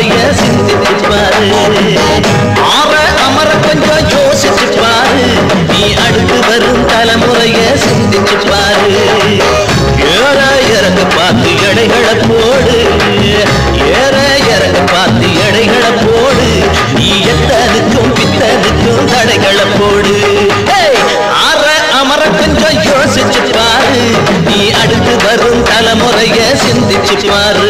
தலைமுறைய சிந்திச்சு பாரு. ஆற அமர கொஞ்சம் யோசிச்சு பாரு. நீ அடுத்து வரும் தலைமுறைய சிந்திச்சு பாரு. ஏற இறங்க பார்த்து எடைகளை போடு. ஏற இறங்க பார்த்து எடைகளை போடு. நீ எத்தனுக்கும் பித்தனுக்கும் தடைகளை போடு. ஆற அமர கொஞ்சம் யோசிச்சு பாரு. நீ அடுத்து வரும் தலைமுறைய சிந்திச்சு பாரு.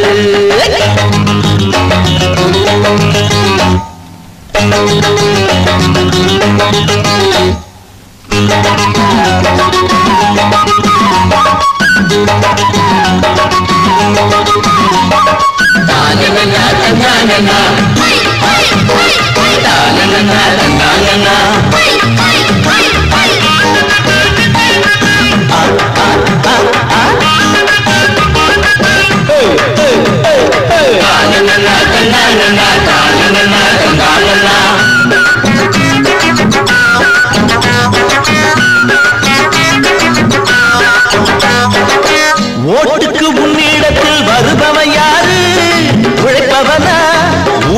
ஓட்டுக்கு உன்னிடத்தில் வருபவன் யாரு? உழைப்பவனா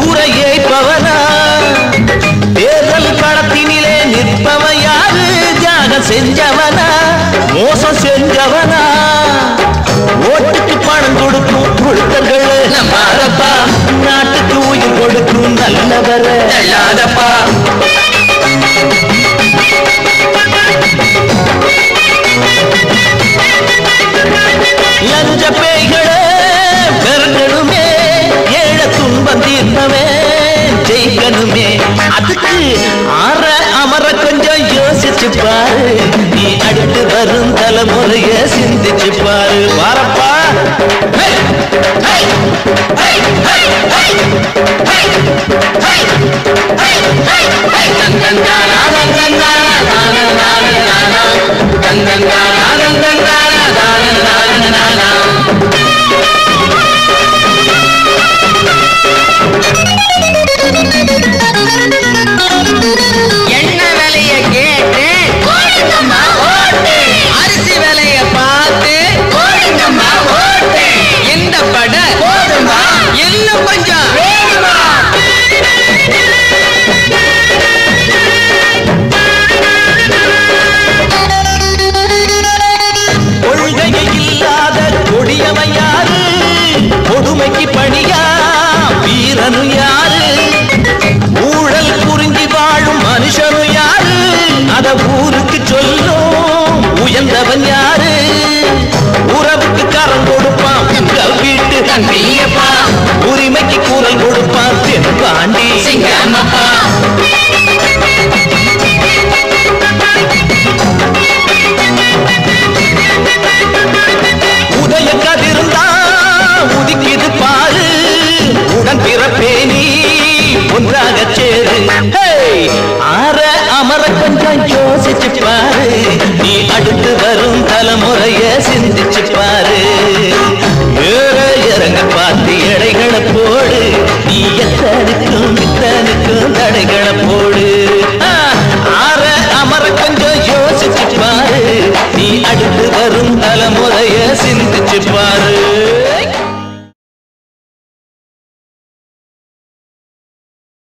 ஊரை ஏய்ப்பவனா? தேர்தல் களத்தினிலே நிற்பவன் யாரு? தியாகம் செஞ்சவனா மோசம் செஞ்சவனா? ஓட்டுக்கு பணம் கொடுக்கும் கொடுத்தர்கள் நம்மாரப்பா. நாட்டுக்கு உயிர் கொடுக்கும் நல்லவர எல்லாதப்பா. லஞ்ச பேய்களே பெறணுமே. ஏழ துன்பம் தீர்ப்பவே ஜெயிக்கணுமே. அதுக்கு ஆற அமர கொஞ்சம் யோசிச்சு பாரு. நீ அடுத்து வரும் தலைமுறைய சிந்திச்சு பாரு. வாரப்பா. என்ன விலைய கேட்டு அரிசி விலைய பார்த்து இந்த பட இன்னும் கொஞ்சம் கொள்கையை இல்லாத கொடியவன் யாரு? கொடுமைக்கு பணியா வீரனு யாரு? ஊழல் புரிஞ்சி வாழும் மனுஷனு யாரு? அத ஊருக்கு சொல்லும் உயர்ந்தவன் யாரு? உறவுக்கு கரம் கொடுப்பான் வீட்டு தம்பியப்பா. உரிமைக்கு குரல் கொடுப்பான் தென்பாண்டி சிங்கமப்பா. உதய கதிர்ந்தா உதிக்குது பாரு. உடன் பிறப்பே நீ ஒன்றாக சேரு. ஆற அமர கொஞ்சம் யோசிச்சு பாரு. நீ அடுத்து வரும் தலைமுறைய சிந்திச்சு பாரு. ஏற இறங்க பார்த்து எடைகளை போடு. நீ எத்தனுக்கும் இத்தனுக்கும் தடைகளை போடு. ஆற அமர கொஞ்சம் யோசிச்சு பாரு. நீ அடுத்து வரும் தலைமுறைய சிந்திச்சு பாரு.